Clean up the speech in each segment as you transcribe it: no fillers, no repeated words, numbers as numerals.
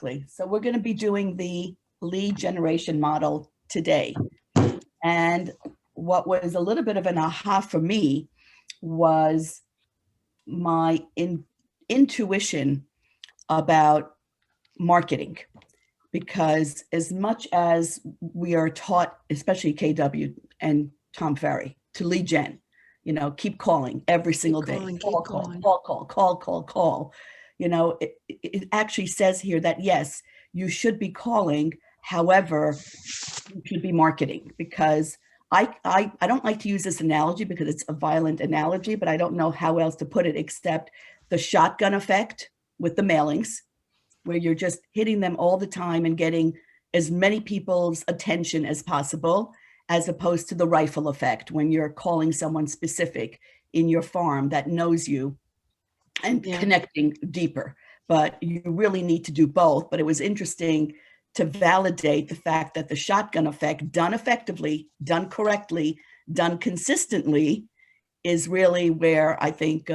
Exactly. So we're going to be doing the lead generation model today. And what was a little bit of an aha for me was my intuition about marketing. Because as much as we are taught, especially KW and Tom Ferry, to lead gen, keep calling every single day, call. It actually says here that yes, you should be calling. However, you should be marketing, because I don't like to use this analogy because it's a violent analogy, but I don't know how else to put it except the shotgun effect with the mailings, where you're just hitting them all the time and getting as many people's attention as possible, as opposed to the rifle effect when you're calling someone specific in your farm that knows you and connecting deeper. But you really need to do both. But it was interesting to validate the fact that the shotgun effect, done effectively, done correctly, done consistently, is really where I think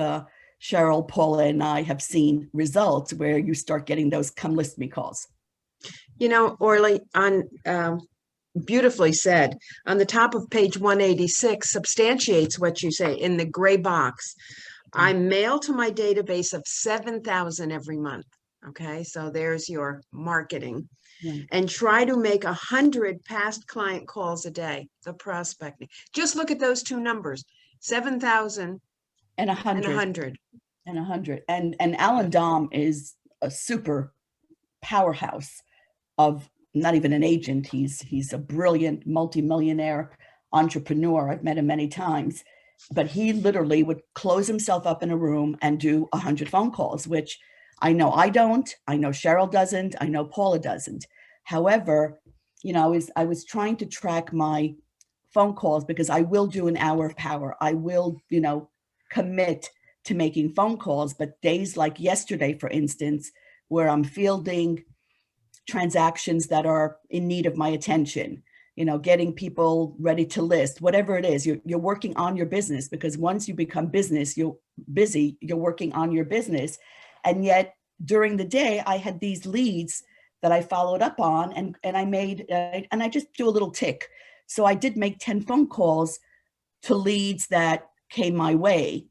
Cheryl, Paula, and I have seen results where you start getting those come list me calls. Orly, on beautifully said, on the top of page 186 substantiates what you say in the gray box. I mail to my database of 7,000 every month. Okay, so there's your marketing. And try to make 100 past client calls a day, the prospecting. Just look at those two numbers, 7,000 and 100. And Alan Dom is a super powerhouse of not even an agent. He's a brilliant multimillionaire entrepreneur. I've met him many times, but he literally would close himself up in a room and do 100 phone calls, which I know I don't. I know Cheryl doesn't. I know Paula doesn't. However, I was trying to track my phone calls because I will do an hour of power. I will, commit to making phone calls, but days like yesterday, for instance, where I'm fielding transactions that are in need of my attention, getting people ready to list, whatever it is, you're working on your business, because once you become you're working on your business. And yet during the day, I had these leads that I followed up on, and I made, and I just do a little tick. So I did make 10 phone calls to leads that came my way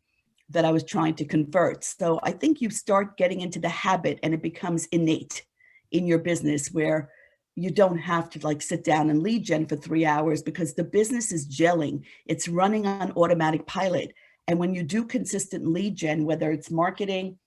that I was trying to convert. So I think you start getting into the habit and it becomes innate in your business, where you don't have to sit down and lead gen for 3 hours, because the business is gelling. It's running on automatic pilot. And when you do consistent lead gen, whether it's marketing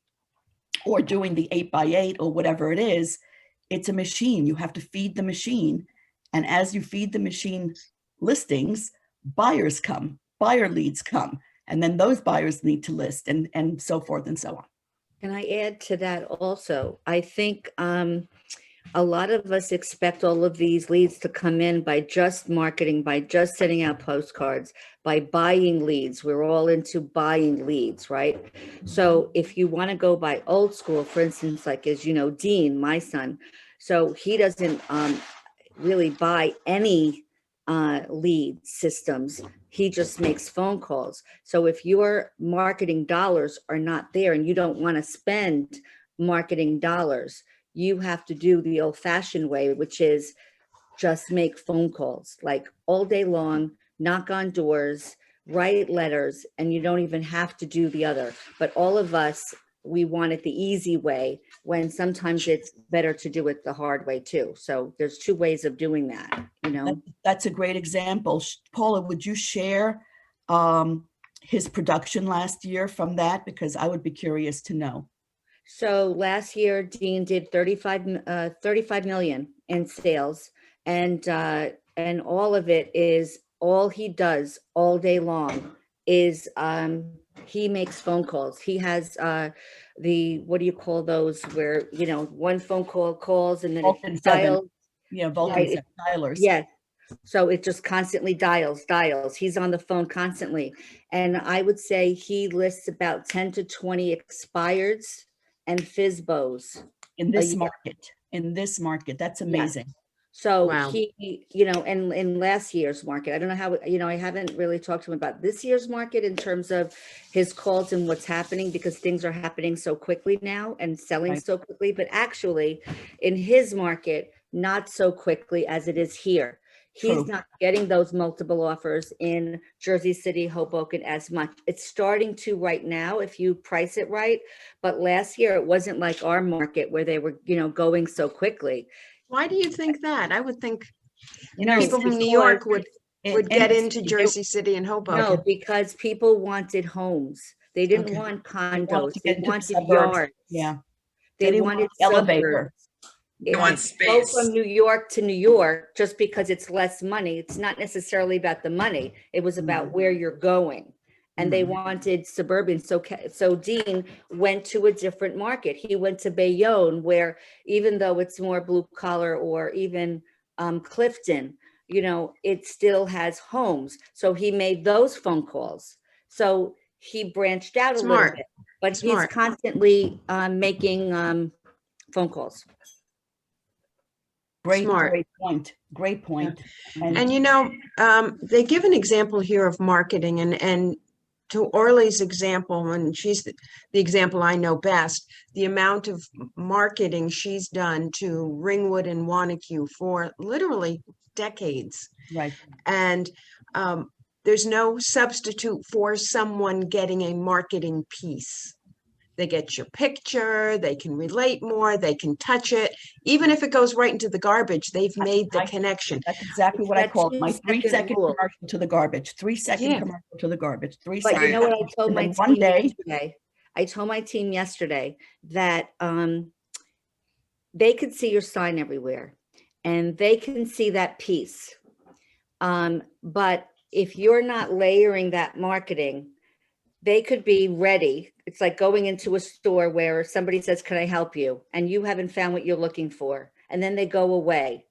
or doing the 8x8 or whatever it is, it's a machine. You have to feed the machine. And as you feed the machine listings, buyers come, buyer leads come, and then those buyers need to list, and so forth and so on. Can I add to that also? I think a lot of us expect all of these leads to come in by just marketing, by just sending out postcards, by buying leads. We're all into buying leads, right? So if you want to go by old school, for instance, like, as you know, Dean, my son, so he doesn't really buy any lead systems. He just makes phone calls. So if your marketing dollars are not there and you don't want to spend marketing dollars, you have to do the old-fashioned way, which is just make phone calls, like all day long, knock on doors, write letters, and you don't even have to do the other. But all of us, we want it the easy way, when sometimes it's better to do it the hard way too. So there's two ways of doing that, That's a great example. Paula, would you share his production last year from that? Because I would be curious to know. So last year, Dean did 35 million in sales, and all of it is, all he does all day long is he makes phone calls. He has what do you call those, where one phone call calls and then it dials. Yeah, Vulcan dialers. Yes. So it just constantly dials. He's on the phone constantly, and I would say he lists about 10 to 20 expireds and FISBOs in this market. That's amazing. So Wow. he, and in last year's market, I don't know how, I haven't really talked to him about this year's market in terms of his calls and what's happening, because things are happening so quickly now and selling Right. so quickly, but actually in his market, not so quickly as it is here. He's True. not getting those multiple offers in Jersey City, Hoboken as much. It's starting to right now if you price it right. But last year, it wasn't like our market where they were, going so quickly. Why do you think that? I would think No, people from New because York would get And into Jersey City and Hoboken. No, because people wanted homes. They didn't Okay. want they wanted condos. to They get into the wanted suburbs. yards. Yeah. They didn't wanted want elevator. suburbs. They If want you space. go from New York to New York, just because it's less money, it's not necessarily about the money. It was about where you're going. And they wanted suburban. So Dean went to a different market. He went to Bayonne, where even though it's more blue collar, or even Clifton, it still has homes. So he made those phone calls. So he branched out a little Smart. bit, but Smart. he's constantly making phone calls. Smart. Great point. Great point. And they give an example here of marketing, and to Orly's example, and she's the example I know best, the amount of marketing she's done to Ringwood and Wanacue for literally decades. Right. And there's no substitute for someone getting a marketing piece. They get your picture, they can relate more, they can touch it. Even if it goes right into the garbage, they've made the connection. That's exactly what I call it. My 3-second rule. commercial to the garbage. 3-second Yeah. commercial to the garbage. 3 But seconds. you know what I told And my then one team day- yesterday? I told my team yesterday that they could see your sign everywhere and they can see that piece. But if you're not layering that marketing, they could be ready. It's like going into a store where somebody says, "Can I help you?" And you haven't found what you're looking for. And then they go away.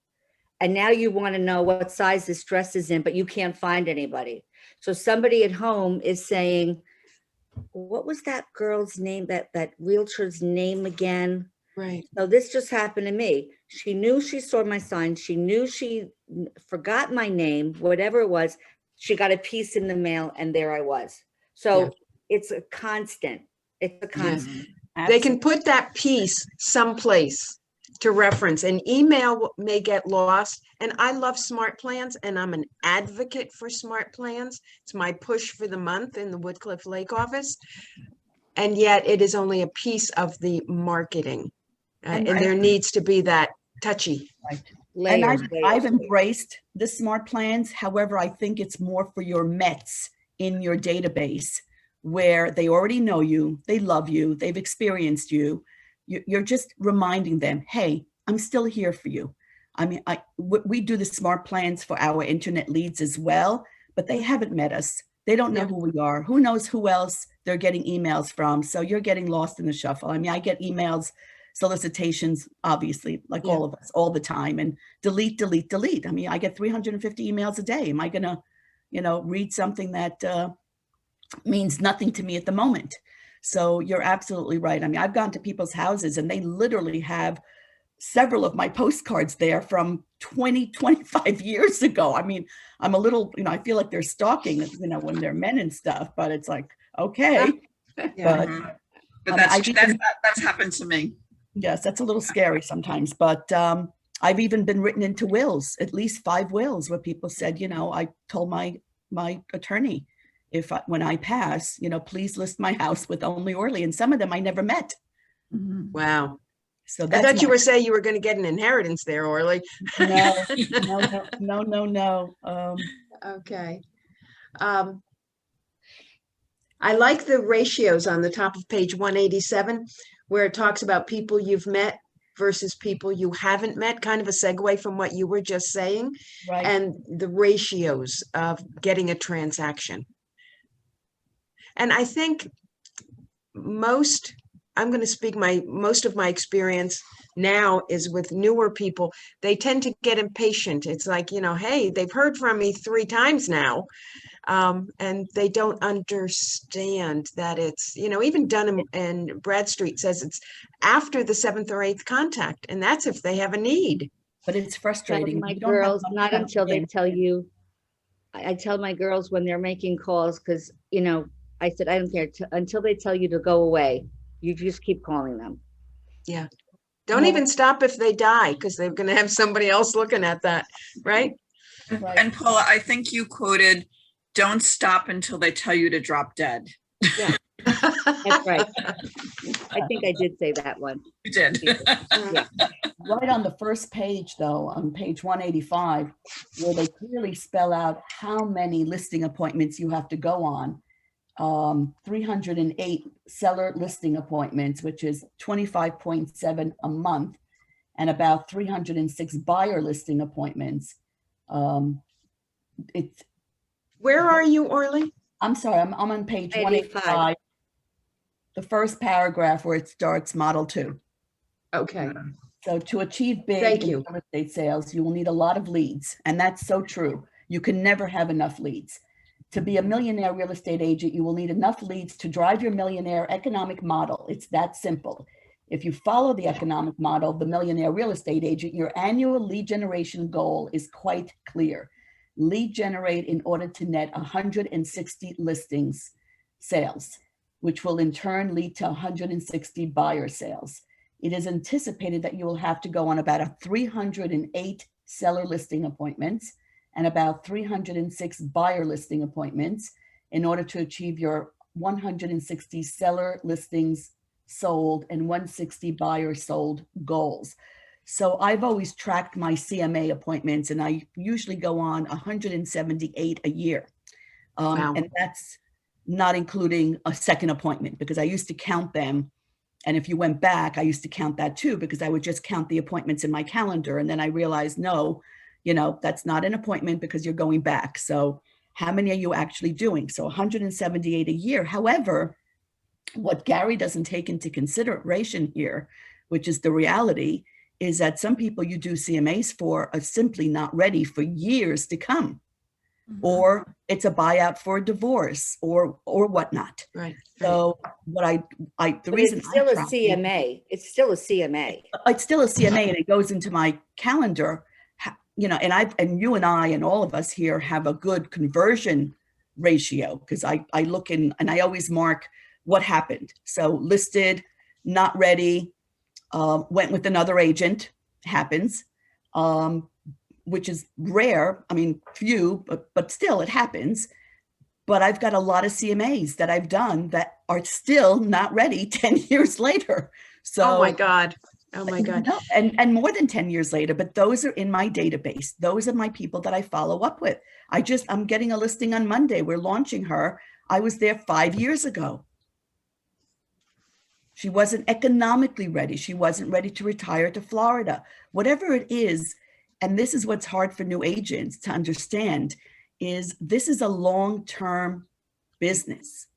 And now you want to know what size this dress is in, but you can't find anybody. So somebody at home is saying, what was that girl's name, that realtor's name again? Right. So this just happened to me. She knew she saw my sign. She knew she forgot my name, whatever it was. She got a piece in the mail and there I was. So it's a constant. It's a constant. They can put that piece someplace to reference. An email may get lost. And I love smart plans, and I'm an advocate for smart plans. It's my push for the month in the Woodcliff Lake office. And yet it is only a piece of the marketing. And there needs to be that touchy. Right. Layers, And layers. I've embraced the smart plans. However, I think it's more for your Mets in your database, where they already know you, they love you, they've experienced you. You're just reminding them, hey, I'm still here for you. I mean, we do the smart plans for our internet leads as well, but they haven't met us. They don't know who we are. Who knows who else they're getting emails from? So you're getting lost in the shuffle. I mean, I get emails, solicitations, obviously, like all of us, all the time, and delete, delete, delete. I mean, I get 350 emails a day. Am I going to, read something that means nothing to me at the moment? So you're absolutely right. I mean, I've gone to people's houses and they literally have several of my postcards there from 20, 25 years ago. I mean, I'm a little, I feel like they're stalking, when they're men and stuff, but it's like, okay. Yeah. But that's happened to me. Yes, that's a little scary sometimes, but I've even been written into wills, at least 5 wills, where people said, I told my attorney, when I pass, please list my house with only Orly, and some of them I never met. Wow. So I thought you were saying you were going to get an inheritance there, Orly. No. Okay. I like the ratios on the top of page 187, where it talks about people you've met versus people you haven't met, kind of a segue from what you were just saying, Right. and the ratios of getting a transaction. And I think I'm going to speak most of my experience now is with newer people. They tend to get impatient. It's like, hey, they've heard from me 3 times now. And they don't understand that it's, even Dunham and Bradstreet says it's after the 7th or 8th contact. And that's if they have a need. but it's Tell frustrating. my You don't have girls, much not coming until they in. tell you, I tell my girls when they're making calls, because, you know, I said, I don't care until they tell you to go away. You just keep calling them. Yeah. Don't Well, even stop if they die, because they're going to have somebody else looking at that, right? Right. And Paula, I think you quoted, "Don't stop until they tell you to drop dead." Yeah, that's right. I think I did say that one. You did. Yeah. Right on the first page, though, on page 185, where they clearly spell out how many listing appointments you have to go on. 308 seller listing appointments, which is 25.7 a month, and about 306 buyer listing appointments. It's Where are you, Orly? I'm sorry, I'm on page 85. 185, the first paragraph where it starts Model 2. Okay. So to achieve big Thank in you. real estate sales, you will need a lot of leads. And that's so true. You can never have enough leads. To be a millionaire real estate agent, you will need enough leads to drive your millionaire economic model. It's that simple. If you follow the economic model, the millionaire real estate agent, your annual lead generation goal is quite clear. Lead generate in order to net 160 listings sales, which will in turn lead to 160 buyer sales. It is anticipated that you will have to go on about 308 seller listing appointments and about 306 buyer listing appointments in order to achieve your 160 seller listings sold and 160 buyer sold goals. So I've always tracked my CMA appointments, and I usually go on 178 a year. Wow. And that's not including a second appointment, because I used to count them. And if you went back, I used to count that too, because I would just count the appointments in my calendar. And then I realized, no, that's not an appointment because you're going back. So how many are you actually doing? So 178 a year. However, what Gary doesn't take into consideration here, which is the reality, is that some people you do CMAs for are simply not ready for years to come. Or it's a buyout for a divorce or whatnot. Right. So what the reason It's still I a track CMA. It's still a CMA. it's still a CMA, and it goes into my calendar, and you and I and all of us here have a good conversion ratio, because I look in and I always mark what happened. So listed, not ready, went with another agent, happens, which is rare. I mean, few, but still it happens. But I've got a lot of CMAs that I've done that are still not ready 10 years later. So, oh my God. Oh my God. No, and more than 10 years later, but those are in my database. Those are my people that I follow up with. I'm getting a listing on Monday. We're launching her. I was there 5 years ago. She wasn't economically ready. She wasn't ready to retire to Florida. Whatever it is, and this is what's hard for new agents to understand, is this is a long-term business.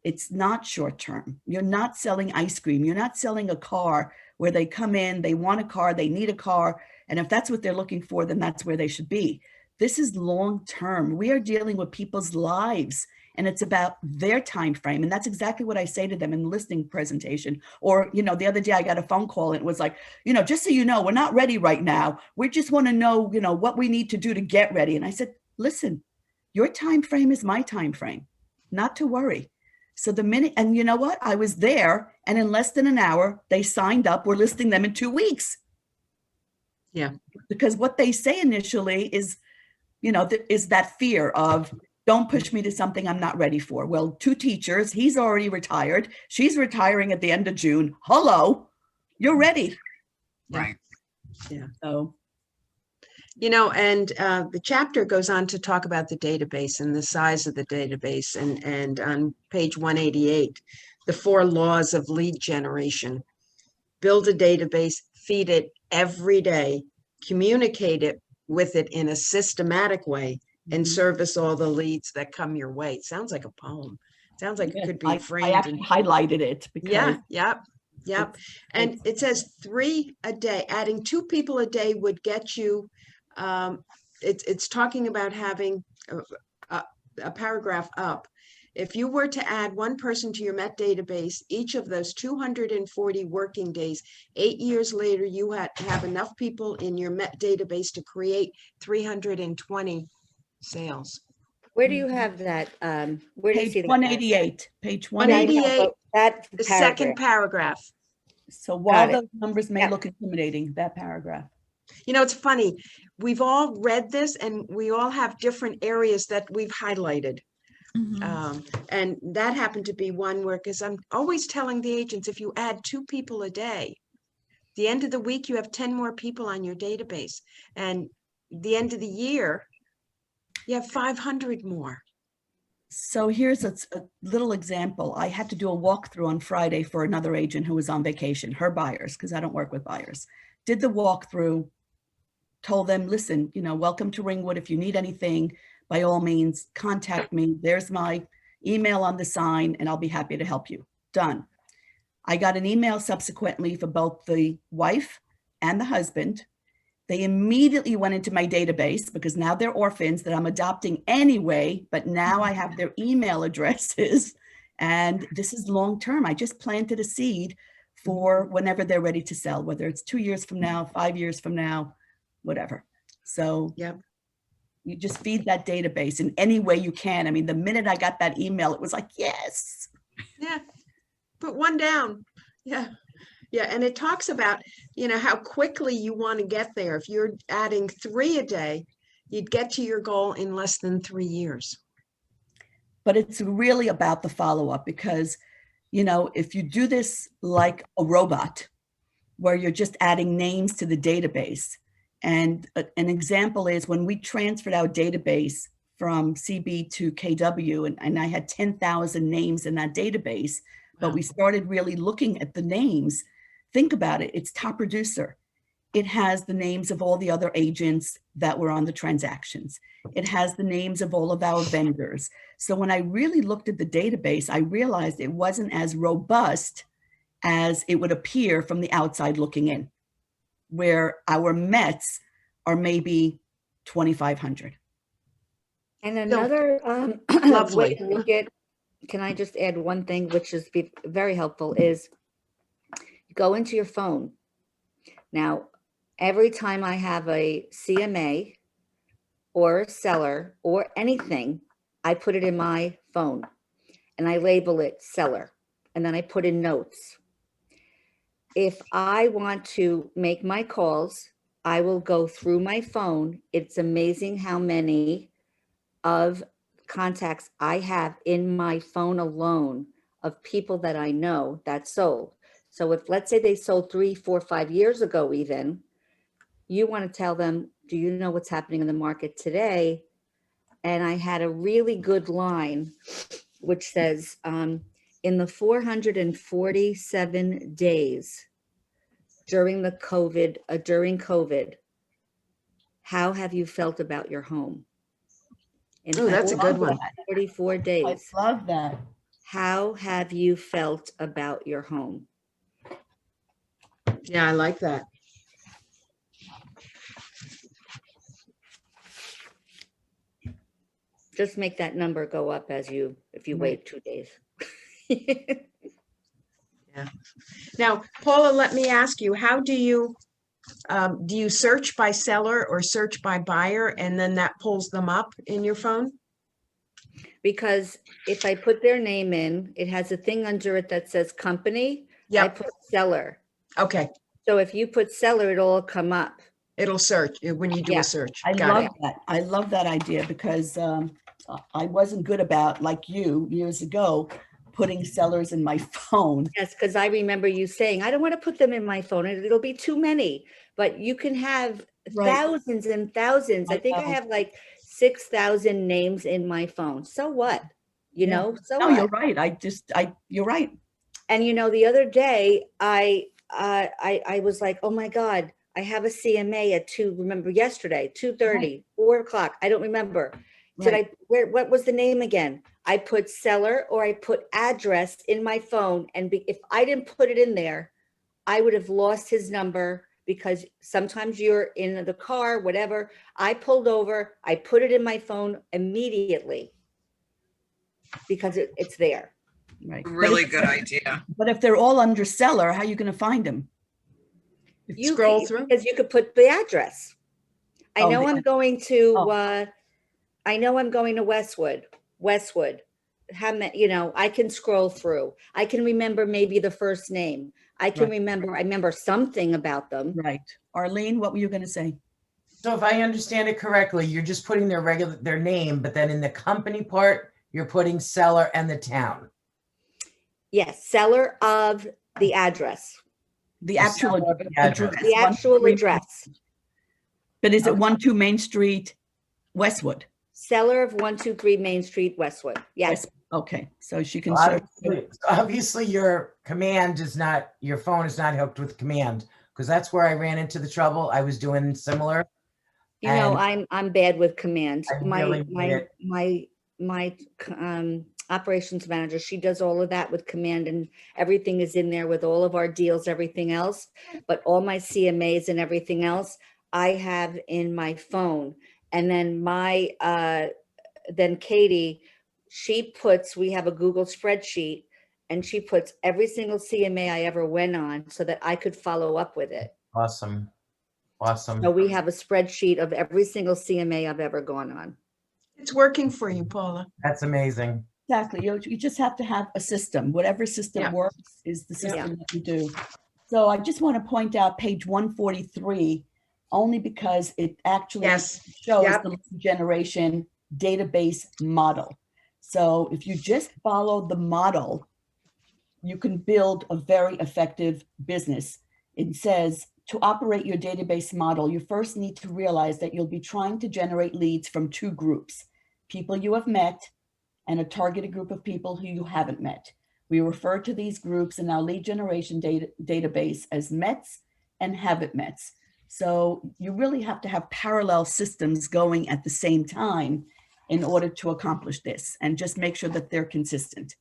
It's not short-term. You're not selling ice cream. You're not selling a car where they come in, they want a car, they need a car. And if that's what they're looking for, then that's where they should be. This is long-term. We are dealing with people's lives, and it's about their time frame. And that's exactly what I say to them in the listing presentation. Or, the other day I got a phone call and it was like, just so you know, we're not ready right now. We just want to know, what we need to do to get ready. And I said, listen, your time frame is my time frame, not to worry. So the minute, and you know what? I was there, and in less than an hour, they signed up. We're listing them in 2 weeks. Yeah. Because what they say initially is, is that fear of, don't push me to something I'm not ready for. Well, 2 teachers, he's already retired. She's retiring at the end of June. Hello, you're ready. Right. Yeah. So. And the chapter goes on to talk about the database and the size of the database. And on page 188, the 4 laws of lead generation. Build a database, feed it every day, communicate it with it in a systematic way, and service all the leads that come your way. It sounds like a poem. Sounds like it could be framed. I actually highlighted it because Yep. And it says 3 a day. Adding 2 people a day would get you. It's talking about having a paragraph up. if you were to add one person to your Met database, each of those 240 working days, 8 years later, you have enough people in your Met database to create 320 sales. Where do you have that? Where do you see Page that? 188, page Yeah, I know, 188. 188, but that the second paragraph. So while Got it. those numbers may Yeah. look intimidating, that paragraph. You know, it's funny. We've all read this and we all have different areas that we've highlighted. And that happened to be one where, because I'm always telling the agents, if you add 2 people a day, the end of the week, you have 10 more people on your database. And the end of the year, you have 500 more. So here's a little example. I had to do a walkthrough on Friday for another agent who was on vacation, her buyers, because I don't work with buyers. Did the walkthrough, told them, listen, you know, welcome to Ringwood. If you need anything, by all means, contact me. There's my email on the sign and I'll be happy to help you. Done. I got an email subsequently for both the wife and the husband. They immediately went into my database because now they're orphans that I'm adopting anyway, but now I have their email addresses and this is long-term. I just planted a seed for whenever they're ready to sell, whether it's 2 years from now, 5 years from now, whatever. So Yep. you just feed that database in any way you can. I mean, the minute I got that email, it was like, yes. Yeah. Put one down. Yeah. Yeah. And it talks about, you know, how quickly you want to get there. If you're adding 3 a day, you'd get to your goal in less than 3 years. But it's really about the follow-up because, you know, if you do this like a robot, where you're just adding names to the database, and an example is when we transferred our database from CB to KW, and I had 10,000 names in that database, but we started really looking at the names. Think about it, it's top producer. It has the names of all the other agents that were on the transactions. It has the names of all of our vendors. So when I really looked at the database, I realized it wasn't as robust as it would appear from the outside looking in, where our Mets are maybe 2,500. And another Lovely. way to look at, can I just add one thing, which is very helpful, is go into your phone. Now, every time I have a CMA or a seller or anything, I put it in my phone and I label it seller. And then I put in notes. If I want to make my calls, I will go through my phone. It's amazing how many of contacts I have in my phone alone of people that I know that sold. So if, let's say they sold 3, 4, 5 years ago, even, you want to tell them, do you know what's happening in the market today? And I had a really good line, which says, in the 447 days during COVID, how have you felt about your home? Oh, that's a good one. 44 I days. love that. How have you felt about your home? Yeah, I like that. Just make that number go up if you wait 2 days. Now, Paula, let me ask you, how do you search by seller or search by buyer and then that pulls them up in your phone? Because if I put their name in, it has a thing under it that says company. I Yep. put seller. Okay. So if you put seller, it'll all come up. It'll search when you do Yeah. a search. I Got love it. that. I love that idea because I wasn't good about, like you years ago, putting sellers in my phone. Yes, because I remember you saying, I don't want to put them in my phone. It'll be too many. But you can have Right. thousands and thousands. I think I know. have like 6,000 names in my phone. So what? You Yeah. know, so No, what? you're right. You're right. And you know, the other day I was like, oh my God, I have a CMA at 2, remember yesterday, 2:30, 4 o'clock. I don't remember. Right. What was the name again? I put seller or I put address in my phone. And if I didn't put it in there, I would have lost his number because sometimes you're in the car, whatever. I pulled over, I put it in my phone immediately. because it's there. Right. Really good idea. But if they're all under seller, how are you going to find them? Scroll through. Because you could put the address. I Oh, know the- I'm going to, oh. I know I'm going to Westwood. How many, you know, I can scroll through. I can remember maybe the first name. I can Right. I remember something about them. Right. Arlene, what were you going to say? So if I understand it correctly, you're just putting their name, but then in the company part, you're putting seller and the town. Yes, seller of the address, The actual seller of the address. the actual address. But is it Okay. 1-2 Main Street, Westwood? Seller of 123 Main Street, Westwood. Yes. Okay, so she can search. Obviously, your command is not, your phone is not hooked with command, because that's where I ran into the trouble. I was doing similar. You know, And I'm bad with command. I really made My operations manager, she does all of that with command, and everything is in there with all of our deals, everything else. But all my CMAs and everything else, I have in my phone. And then then Katie, we have a Google spreadsheet, and she puts every single CMA I ever went on so that I could follow up with it. awesome. Awesome. So we have a spreadsheet of every single CMA I've ever gone on. It's working for you, Paula. That's amazing. Exactly. You just have to have a system. Whatever system Yeah. works is the system that you do. So I just want to point out page 143, only because it actually Yes. shows Yep. the lead generation database model. So if you just follow the model, you can build a very effective business. It says, to operate your database model, you first need to realize that you'll be trying to generate leads from two groups: people you have met and a targeted group of people who you haven't met. We refer to these groups in our lead generation database as METs and haven't METs. So you really have to have parallel systems going at the same time in order to accomplish this, and just make sure that they're consistent.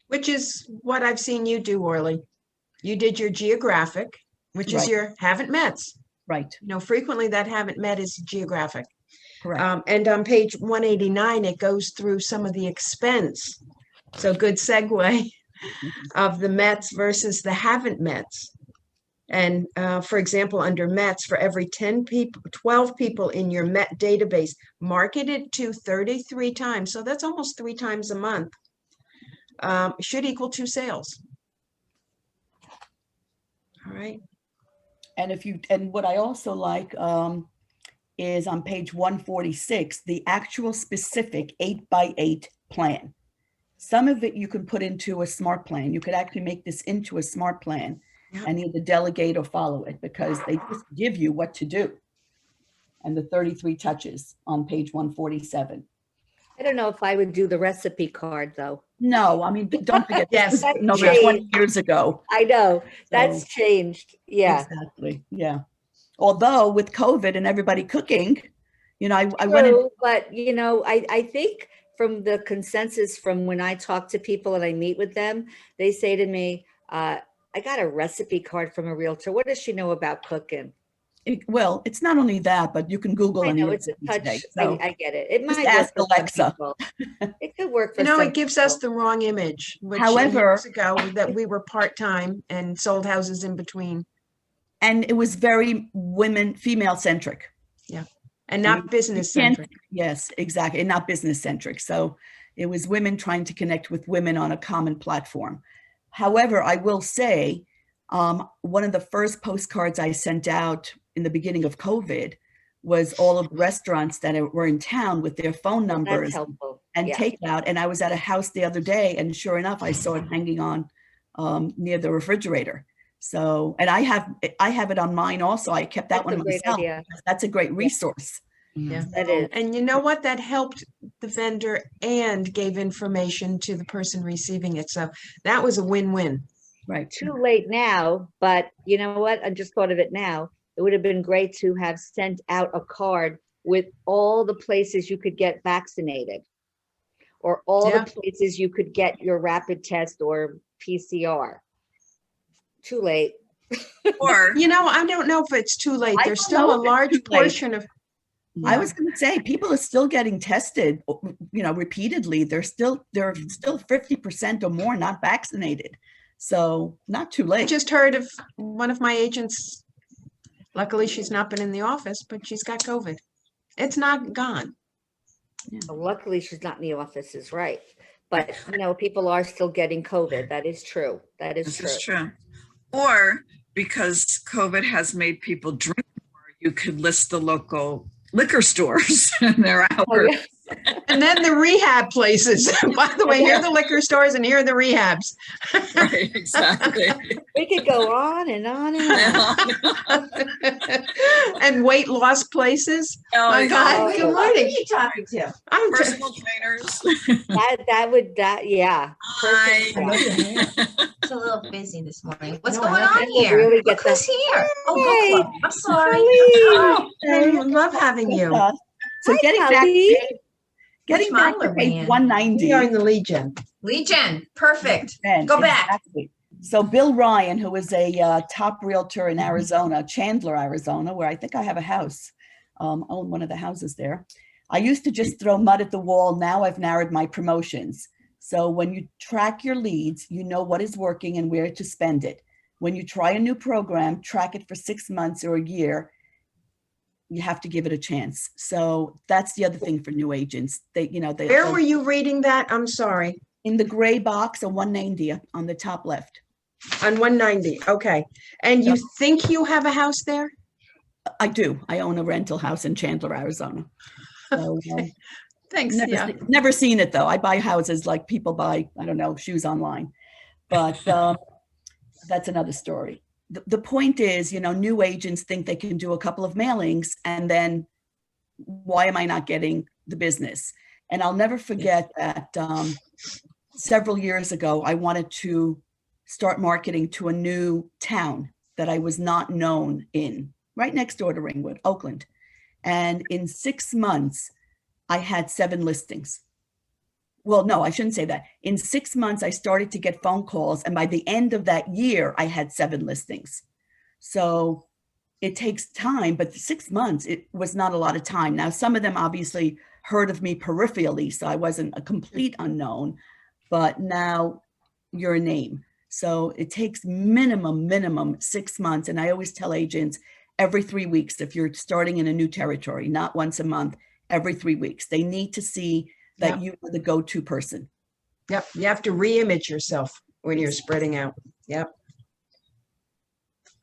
Which is what I've seen you do, Orly. You did your geographic, which is Right. your haven't mets. Right, You know, frequently that haven't met is geographic. correct. And on page 189, it goes through some of the expense. So good segue of the Mets versus the haven't Mets. And for example, under Mets, for every 10 people, 12 people in your Met database marketed to 33 times, so that's almost 3 times a month, should equal 2 sales. All right. And what I also like is on page 146, the actual specific 8x8 plan. Some of it you can put into a smart plan. You could actually make this into a smart plan Yeah. and either delegate or follow it, because they just give you what to do. And the 33 touches on page 147. I don't know if I would do the recipe card, though. No, I mean, don't forget, Yes. no, Yes. 20 years ago. I know, that's So- changed. Yeah. Exactly, yeah. Although with COVID and everybody cooking, you know, I went in. True, but you know, I think from the consensus from when I talk to people and I meet with them, they say to me, I got a recipe card from a realtor. What does she know about cooking? Well, it's not only that, but you can Google I any know it's a recipe touch. today. So I get it. It just might ask work for some Alexa. people. It could work for You know, some it gives us people. the wrong image, which However- years ago that we were part-time and sold houses in between and it was very female centric. and I not mean, business you can't- centric. Yes, exactly. And not business centric. So it was women trying to connect with women on a common platform. However, I will say, one of the first postcards I sent out in the beginning of COVID was all of the restaurants that were in town with their phone That's numbers helpful. and Yeah. takeout. And I was at a house the other day, and sure enough, I saw it hanging on near the refrigerator. So, and I have it on mine also. I kept that That's a one great myself. idea. Because that's a great resource. Yeah. That is. And you know what? That helped the vendor and gave information to the person receiving it. So that was a win-win. Right. Too late now, but you know what? I just thought of it now. It would have been great to have sent out a card with all the places you could get vaccinated, or all Yeah. the places you could get your rapid test or PCR. Too late. Or You know, I don't know if it's too late. I There's don't still know a if it's large too late. portion of, I was going to say, people are still getting tested, repeatedly. They're still 50% or more not vaccinated. So not too I late. just heard of one of my agents. Luckily, she's not been in the office, but she's got COVID. It's not gone. Luckily, she's not in the office, is right. But, people are still getting COVID. That is true. That is This true. is true. Or because COVID has made people drink more, you could list the local liquor stores and their hours. Oh, yeah. And then the rehab places. By the way, here are the liquor stores and here are the rehabs. Right, exactly. We could go on and on and on. And weight loss places. Oh, My God, good morning. Who are you talking to? I'm Personal trainers. Yeah. Hi. It's a little busy this morning. What's No, going I on think we'll here? really get Look who's here. Oh, Hey, book club. I'm sorry. Oh, I love having you. So Hi, getting Kelly. getting Which back to model are we page in? 190. We are in the Legion. Legion, perfect. Ben, Go back. exactly. So Bill Ryan, who is a top realtor in Arizona, Chandler, Arizona, where I think I have a house, own one of the houses there. I used to just throw mud at the wall. Now I've narrowed my promotions. So when you track your leads, you know what is working and where to spend it. When you try a new program, track it for 6 months or a year. You have to give it a chance. So that's the other thing for new agents. Where were you reading that? I'm sorry. in the gray box on 190 on the top left. On 190. Okay. And you think you have a house there? I do. I own a rental house in Chandler, Arizona. So, Thanks. never seen it though. I buy houses like people buy, I don't know, shoes online. But that's another story. The point is, new agents think they can do a couple of mailings and then why am I not getting the business? And I'll never forget that several years ago, I wanted to start marketing to a new town that I was not known in, right next door to Ringwood, Oakland. And in 6 months, I had 7 listings. Well, no, I shouldn't say that. In 6 months, I started to get phone calls. And by the end of that year, I had 7 listings. So it takes time, but 6 months, it was not a lot of time. Now, some of them obviously heard of me peripherally, so I wasn't a complete unknown, but now you're a name. So it takes minimum 6 months. And I always tell agents every 3 weeks, if you're starting in a new territory, not once a month, every 3 weeks, they need to see that you are the go-to person. Yep. You have to re-image yourself when you're spreading out. Yep.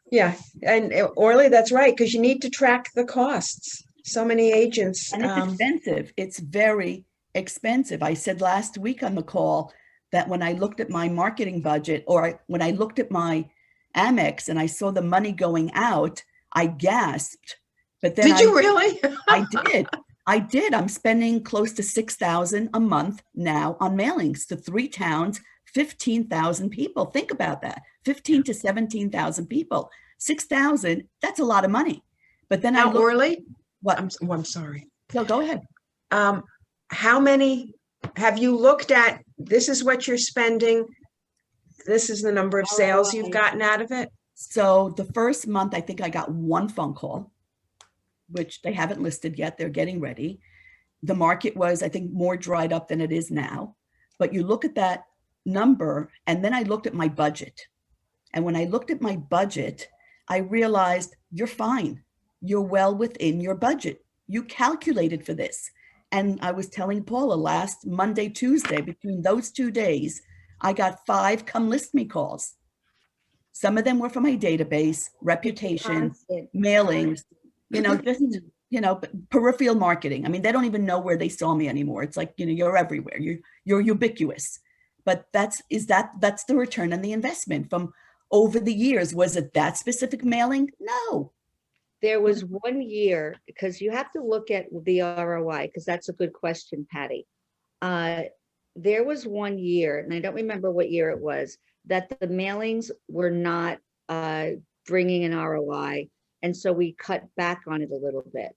Yeah. And Orly, that's right. Because you need to track the costs. So many agents. And it's expensive. It's very expensive. I said last week on the call that when I looked at my marketing budget or when I looked at my Amex and I saw the money going out, I gasped. But then Did you really? I did. I'm spending close to $6,000 a month now on mailings to 3 towns, 15,000 people. Think about that. 15 to 17,000 people. 6,000, that's a lot of money. But then Now, Orly, what? I'm sorry. No, go ahead. How many have you looked at? This is what you're spending. This is the number of sales you've gotten out of it. So the first month, I think I got 1 phone call, which they haven't listed yet. They're getting ready. The market was, I think, more dried up than it is now. But you look at that number, and then I looked at my budget. And when I looked at my budget, I realized you're fine. You're well within your budget. You calculated for this. And I was telling Paula last Monday, Tuesday, between those 2 days, I got 5 come list me calls. Some of them were from my database, reputation, mailings, just, peripheral marketing. I mean, they don't even know where they saw me anymore. It's like, you're everywhere. You're ubiquitous. But that's the return on the investment from over the years. Was it that specific mailing? No. There was 1 year, because you have to look at the ROI, because that's a good question, Patty. There was 1 year, and I don't remember what year it was, that the mailings were not bringing an ROI. And so we cut back on it a little bit.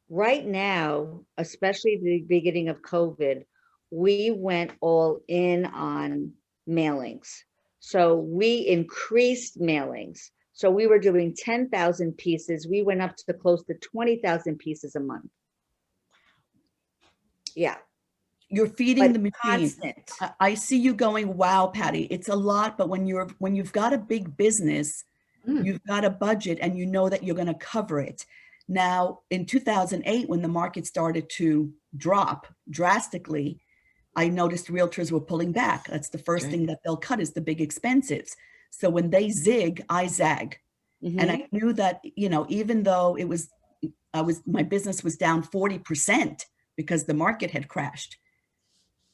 Right now, especially the beginning of COVID, we went all in on mailings. So we increased mailings. So we were doing 10,000 pieces. We went up to close to 20,000 pieces a month. Yeah, You're feeding but the machine. constant. I see you going, wow, Patty, it's a lot, but when you've got a big business, you've got a budget and you know that you're going to cover it. Now, in 2008, when the market started to drop drastically, I noticed realtors were pulling back. That's the first thing that they'll cut is the big expensives. So when they zig, I zag. And I knew that, even though my business was down 40% because the market had crashed,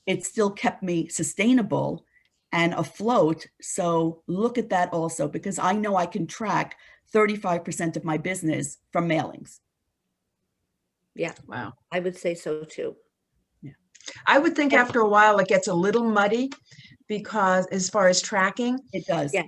it still kept me sustainable and afloat. So look at that also, because I know I can track 35% of my business from mailings. Yeah. Wow. I would say so too. I would think after a while it gets a little muddy because as far as tracking. It does. Yeah,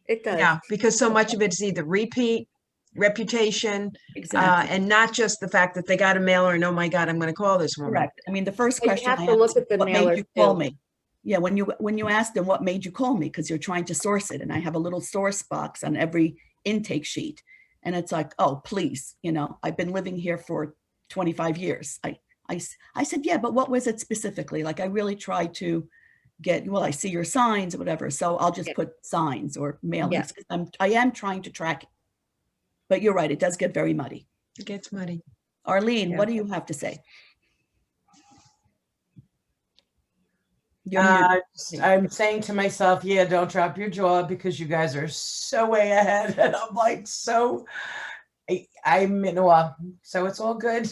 it does. Yeah, because so much of it's either repeat, reputation, Exactly. and not just the fact that they got a mailer and, oh my God, I'm going to call this woman. Correct. I mean, the first But you question have I to look ask, at the what made mailers you call too. me? Yeah, when you ask them what made you call me, because you're trying to source it, and I have a little source box on every intake sheet, and it's like, oh, please, I've been living here for 25 years. I said, yeah, but what was it specifically? Like, I really tried to I see your signs or whatever, so I'll just put signs or mailings. I am trying to track it. But you're right, it does get very muddy. It gets muddy. Arlene, what do you have to say? You're muted. I'm saying to myself, yeah, don't drop your jaw because you guys are so way ahead. And I'm like, I'm in awe. So it's all good.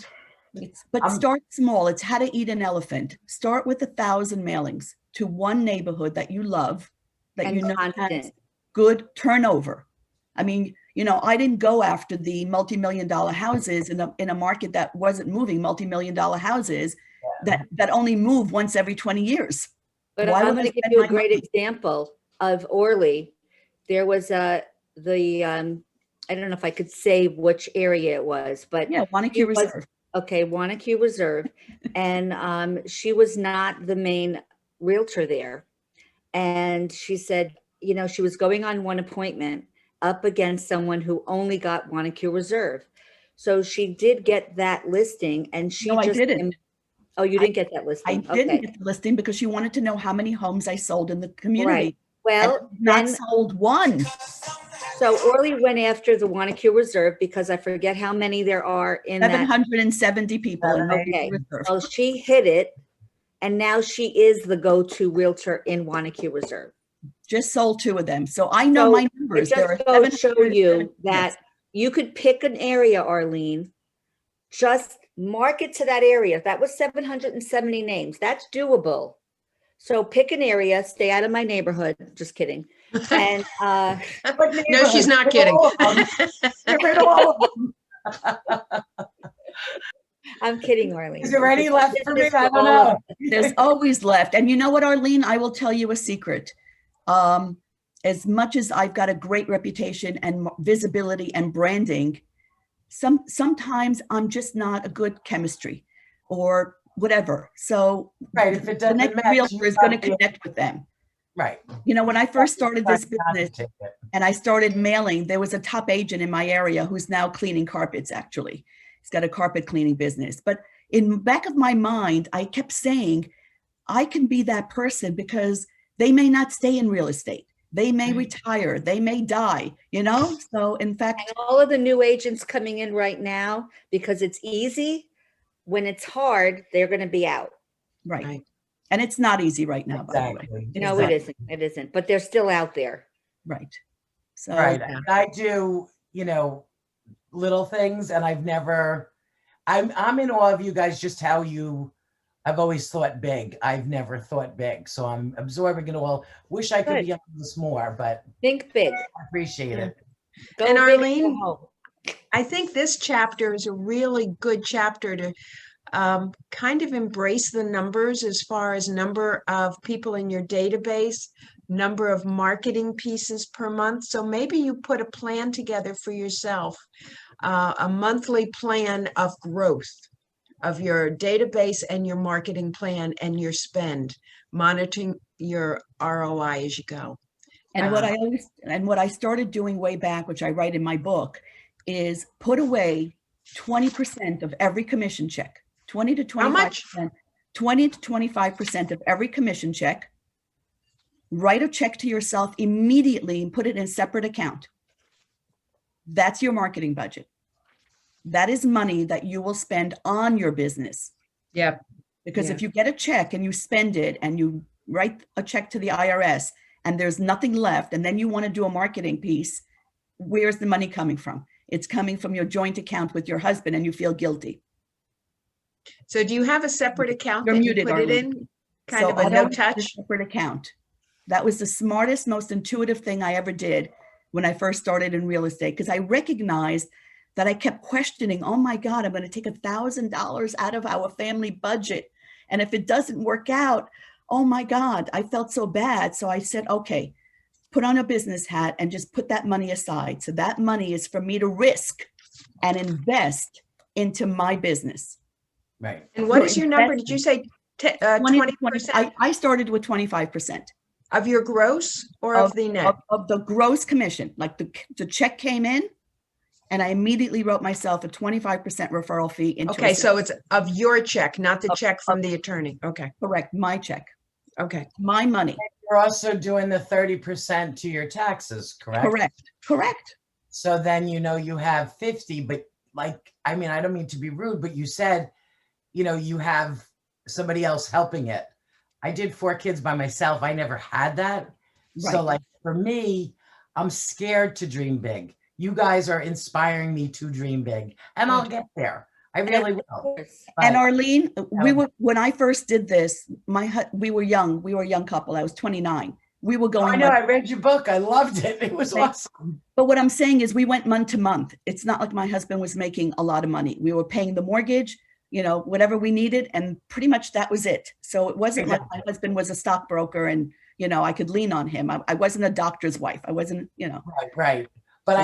But start small. It's how to eat an elephant. Start with 1,000 mailings to one neighborhood that you love, that And you know constant. has good turnover. I mean, I didn't go after the multi-million-dollar houses in a market that wasn't moving, multi-million-dollar houses that only move once every 20 years. But Why I'm would going I to give spend you a my great money? example of Orly. There was I don't know if I could say which area it was, but Yeah, Wanacue Reserve. Okay, Wanacue Reserve. And she was not the main realtor there. And she said, she was going on one appointment up against someone who only got Wanacue Reserve. So she did get that listing, and she No, I just didn't. Oh, you didn't get that I listing? didn't Okay. get the listing because she wanted to know how many homes I sold in the community. Right. Well, not then sold one. so Orly went after the Wanacue Reserve because I forget how many there are in that. 770 people in Okay. Wanacue Reserve. Well, she hit it, and now she is the go-to realtor in Wanacue Reserve. Just sold 2 of them. So I know my numbers. It just goes to show you that you could pick an area, Arlene, just market to that area. That was 770 names. That's doable. So pick an area, stay out of my neighborhood. Just kidding. And No, she's not kidding. Get rid of all of them. I'm kidding, Arlene. Is there any left for me? I don't know. There's always left. And you know what, Arlene? I will tell you a secret. As much as I've got a great reputation and visibility and branding, sometimes I'm just not a good chemistry or whatever. So if it the doesn't next match, realtor is going to connect with them. Right. When I first started this business and I started mailing, there was a top agent in my area who's now cleaning carpets, actually. He's got a carpet cleaning business. But in the back of my mind, I kept saying, I can be that person because they may not stay in real estate. They may retire. They may die, So in fact, and all of the new agents coming in right now, because it's easy, when it's hard, they're going to be out. Right. And it's not easy right now, by the way. No, it isn't. It isn't. But they're still out there. Right. So I do, little things, and I'm in awe of you guys, just how I've always thought big. I've never thought big. So I'm absorbing it all. Wish I could be on this more, but think big. I appreciate it. And Arlene, I think this chapter is a really good chapter to kind of embrace the numbers as far as number of people in your database, number of marketing pieces per month. So maybe you put a plan together for yourself, a monthly plan of growth of your database and your marketing plan and your spend, monitoring your ROI as you go. And what I started doing way back, which I write in my book, is put away 20% of every commission check, 20 to 25%. 20 to 25% of every commission check. Write a check to yourself immediately and put it in a separate account. That's your marketing budget. That is money that you will spend on your business. Yep. Because Yeah. if you get a check and you spend it and you write a check to the IRS and there's nothing left, and then you want to do a marketing piece, where's the money coming from? It's coming from your joint account with your husband, and you feel guilty. So do you have a separate account You're that you muted, put it Arlene. in? Kind So of I a don't no have a touch? separate account. That was the smartest, most intuitive thing I ever did when I first started in real estate, because I recognized that I kept questioning, oh my God, I'm going to take $1,000 out of our family budget. And if it doesn't work out, oh my God, I felt so bad. So I said, okay, put on a business hat and just put that money aside. So that money is for me to risk and invest into my business. Right. And what For is your number? Did you say 20% I started with 25% of your gross or of the net? of the gross commission. Like the check came in, and I immediately wrote myself a 25% referral fee into Okay, a so it's of your check, not the Of- check from the attorney. Okay, correct, my check, okay. my money. You're also doing the 30% to your taxes, correct? Correct. So then, you have 50, but like, I mean, I don't mean to be rude, but you said, you have somebody else helping it. I did 4 kids by myself. I never had that. So Right. like for me, I'm scared to dream big. You guys are inspiring me to dream big, and I'll get there. I really will. And But- Arlene, when I first did this, we were a young couple. I was 29. We were Oh, going I know. month- I read your book. I loved it. It was Thank- awesome. But what I'm saying is we went month to month. It's not like my husband was making a lot of money. We were paying the mortgage, whatever we needed. And pretty much that was it. So it wasn't like my husband was a stockbroker and, I could lean on him. I wasn't a doctor's wife. I wasn't, Right. But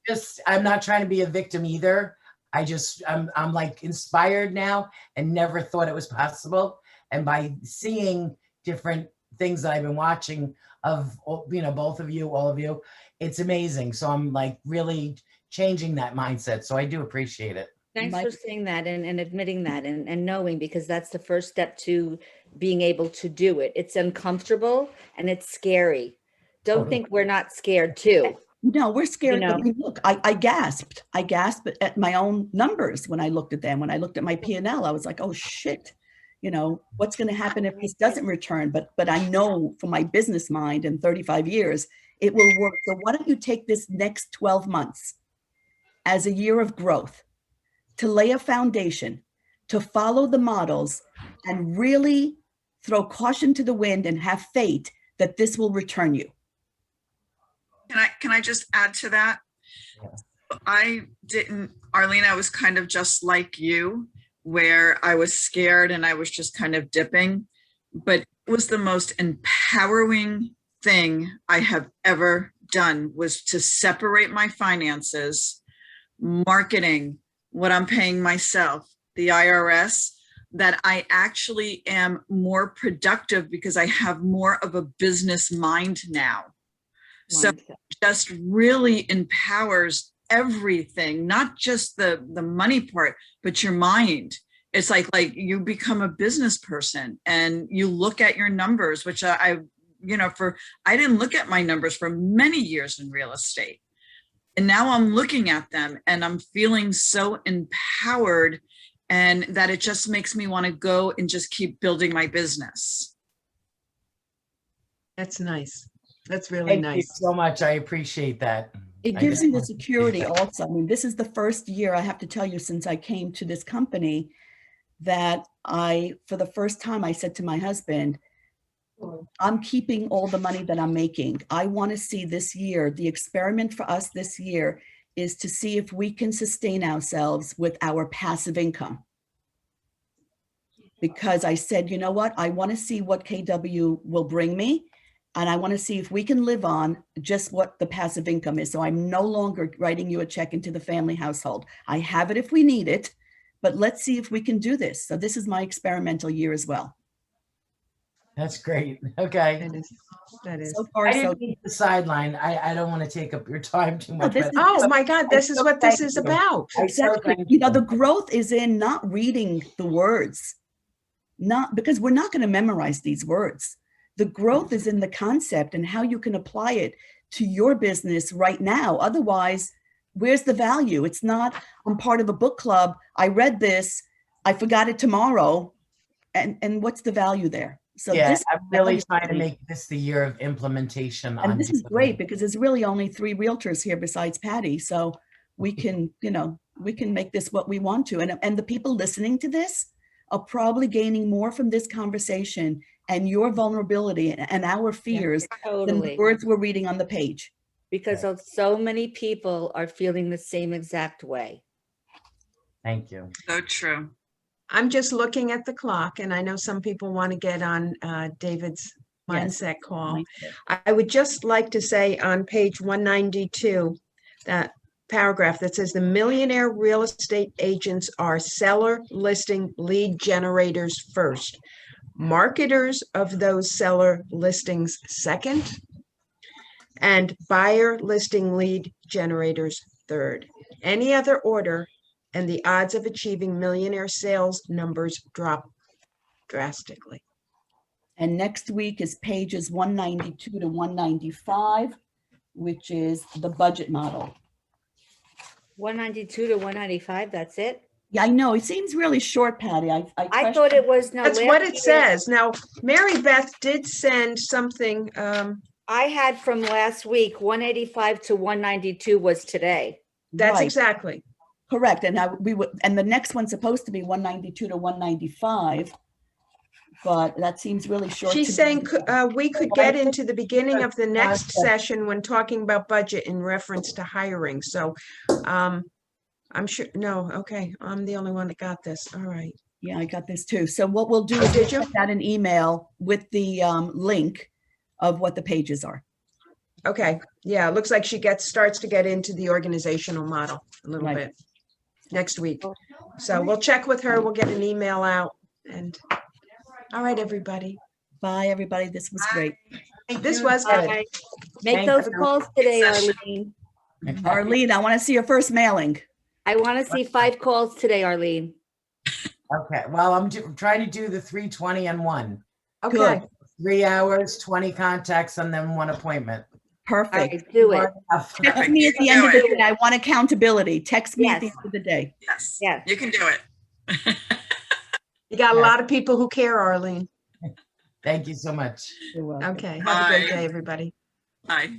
So- I'm not trying to be a victim either. I'm like inspired now and never thought it was possible. And by seeing different things that I've been watching of, both of you, all of you, it's amazing. So I'm like really changing that mindset. So I do appreciate it. Thanks for saying that and admitting that and knowing, because that's the first step to being able to do it. It's uncomfortable and it's scary. Don't Totally. think we're not scared too. No, we're scared. You But know. I mean, look, I gasped. I gasped at my own numbers when I looked at them. When I looked at my P&L, I was like, oh shit, what's going to happen if this doesn't return? But I know from my business mind in 35 years, it will work. So why don't you take this next 12 months as a year of growth to lay a foundation, to follow the models and really throw caution to the wind and have faith that this will return you. Can I just add to that? Arlene, I was kind of just like you, where I was scared and I was just kind of dipping, but it was the most empowering thing I have ever done, was to separate my finances, marketing, what I'm paying myself, the IRS, that I actually am more productive because I have more of a business mind now. So just really empowers everything, not just the money part, but your mind. It's like you become a business person and you look at your numbers, which I didn't look at my numbers for many years in real estate. And now I'm looking at them and I'm feeling so empowered, and that it just makes me want to go and just keep building my business. That's nice. That's really Thank you nice. so much. I appreciate that. It I gives just you the want to security appreciate that. also. I mean, this is the first year, I have to tell you, since I came to this company, that for the first time, I said to my husband, I'm keeping all the money that I'm making. I want to see this year, the experiment for us this year is to see if we can sustain ourselves with our passive income. Because I said, you know what? I want to see what KW will bring me. And I want to see if we can live on just what the passive income is. So I'm no longer writing you a check into the family household. I have it if we need it, but let's see if we can do this. So this is my experimental year as well. That's great. Okay. That is. So far, I so didn't need the sideline. I don't want to take up your time too much. this but- is- Oh my God, this is so what this thank is you. about. I so exactly. thank You know, the growth is in not reading the words. not because we're not going to memorize these words. The growth is in the concept and how you can apply it to your business right now. Otherwise, where's the value? It's not, I'm part of a book club. I read this, I forgot it tomorrow. And what's the value there? So Yeah, this I'm really trying to make this the year of implementation. and on this is doing great it. because there's really only 3 realtors here besides Patty. So we can, we can make this what we want to. And the people listening to this are probably gaining more from this conversation and your vulnerability and our fears than the Totally. words we're reading on the page. Because of so many people are feeling the same exact way. Thank you. So true. I'm just looking at the clock, and I know some people want to get on David's Yes. mindset call. I would just like to say on page 192, that paragraph that says the millionaire real estate agents are seller listing lead generators first, marketers of those seller listings second, and buyer listing lead generators third. Any other order, and the odds of achieving millionaire sales numbers drop drastically. And next week is pages 192 to 195, which is the budget model. 192 to 195, that's it? Yeah, I know. It seems really short, Patty. I I thought it was, no. That's last what it year- says. Now, Mary Beth did send something, I had from last week, 185 to 192 was today. that's Right. exactly. Correct. And and the next one's supposed to be 192 to 195, but that seems really short. She's to saying me. we could get into the beginning of the next session when talking about budget in reference to hiring. So I'm sure, no, okay, I'm the only one that got this. All right. Yeah, I got this too. So what we'll do is Did you? send out an email with the link of what the pages are. Okay, yeah, it looks like she starts to get into the organizational model a little Right. bit next week. So we'll check with her, we'll get an email out, and, all right, everybody. Bye, everybody. This was great. This was good. Bye. Make Thank those you. calls today, Session. Arlene. Arlene, I want to see your first mailing. I want to see 5 calls today, Arlene. Okay, well, I'm trying to do the 320 and 1. Okay, 3 hours, 20 contacts, and then 1 appointment. All Perfect. right, do it. Text me at the end of the day. I want accountability. Text me at the Yes. end of the day. Yes. Yes. You can do it. you got a lot of people who care, Arlene. Thank you so much. You're welcome. Okay, have a great Bye. day, everybody. Bye.